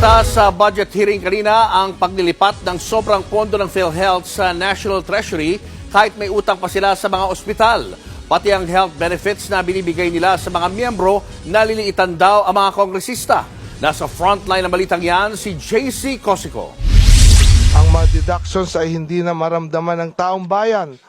Resulta sa budget hearing kanina ang paglilipat ng sobrang pondo ng PhilHealth sa National Treasury kahit may utang pa sila sa mga ospital. Pati ang health benefits na binibigay nila sa mga miyembro, naliliitan daw ang mga kongresista. Nasa frontline ng balitang yan si JC Cosico. Ang mga deductions ay hindi na maramdaman ng taong bayan.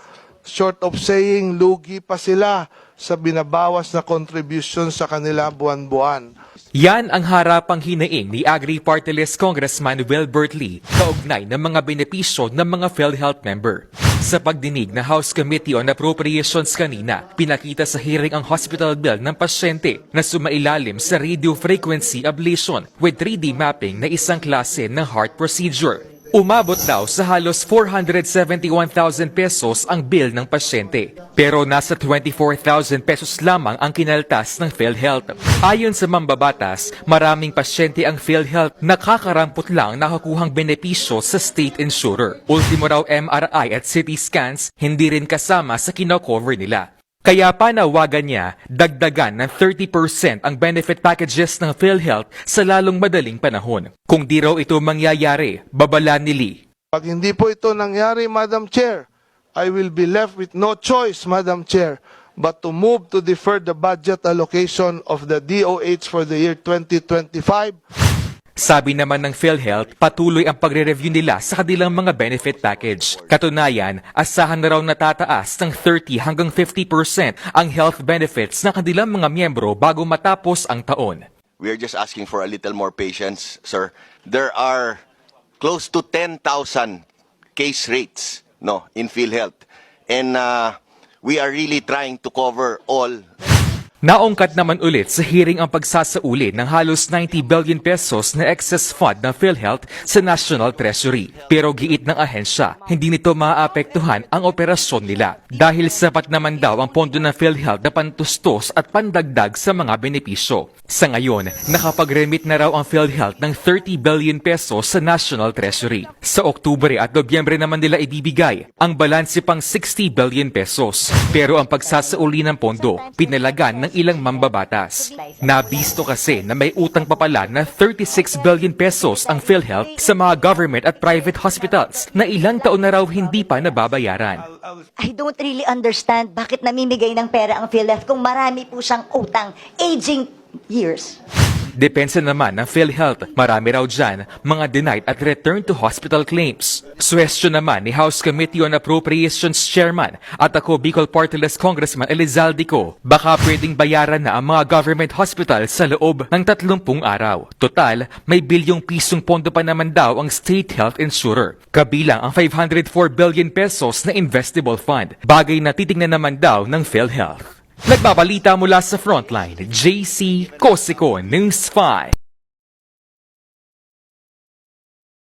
Short of saying, lugi pa sila sa binabawas na contribution sa kanila buwan-buwan. Yan ang harapang hinaing ni Agri Party List Congressman Wilbert Lee kaugnay ng mga benepisyo ng mga PhilHealth member. Sa pagdinig na House Committee on Appropriations kanina, pinakita sa hearing ang hospital bill ng pasyente na sumailalim sa radio frequency ablation with 3D mapping na isang klase ng heart procedure. Umabot daw sa halos 471,000 pesos ang bill ng pasyente. Pero nasa 24,000 pesos lamang ang kinaltas ng PhilHealth. Ayon sa mambabatas, maraming pasyente ang PhilHealth nakakarampot lang nakakuhang benepisyo sa state insurer. Ultimo raw MRI at CT scans, hindi rin kasama sa kinocover nila. Kaya panawagan niya, dagdagan ng 30% ang benefit packages ng PhilHealth sa lalong madaling panahon. Kung di raw ito mangyayari, babala ni Lee. Pag hindi po ito nangyari, Madam Chair, I will be left with no choice, Madam Chair, but to move to defer the budget allocation of the DOH for the year 2025. Sabi naman ng PhilHealth, patuloy ang pagre-review nila sa kanilang mga benefit package. Katunayan, asahan na raw natataas ng 30 hanggang 50% ang health benefits ng kanilang mga miyembro bago matapos ang taon. We are just asking for a little more patience, sir. There are close to 10,000 case rates in PhilHealth. And we are really trying to cover all. Naungkat naman ulit sa hearing ang pagsasauli ng halos 90 billion pesos na excess fund ng PhilHealth sa National Treasury. Pero giit ng ahensya, hindi nito maaapektuhan ang operasyon nila. Dahil sapat naman daw ang pondo ng PhilHealth na pantustos at pandagdag sa mga benepisyo. Sa ngayon, nakapag-remit na raw ang PhilHealth ng 30 billion pesos sa National Treasury. Sa Oktubre at Nobyembre naman nila ibibigay ang balanse pang 60 billion pesos. Pero ang pagsasauli ng pondo, pinalagan ng ilang mambabatas. Nabisto kasi na may utang pa pala na 36 billion pesos ang PhilHealth sa mga government at private hospitals na ilang taon na raw hindi pa nababayaran. I don't really understand bakit namimigay ng pera ang PhilHealth kung marami po siyang utang, aging years. Depensa naman ng PhilHealth, marami raw dyan mga denied at return to hospital claims. Suwestyon naman ni House Committee on Appropriations Chairman at ako Bicol Party List Congressman Elizaldico, baka pwedeng bayaran na ang mga government hospital sa loob ng 30 araw. Total, may bilyong pisong pondo pa naman daw ang state health insurer. Kabilang ang 504 billion pesos na investable fund, bagay na titingnan naman daw ng PhilHealth. Nagbabalita mula sa Frontline, JC Cosico, News 5.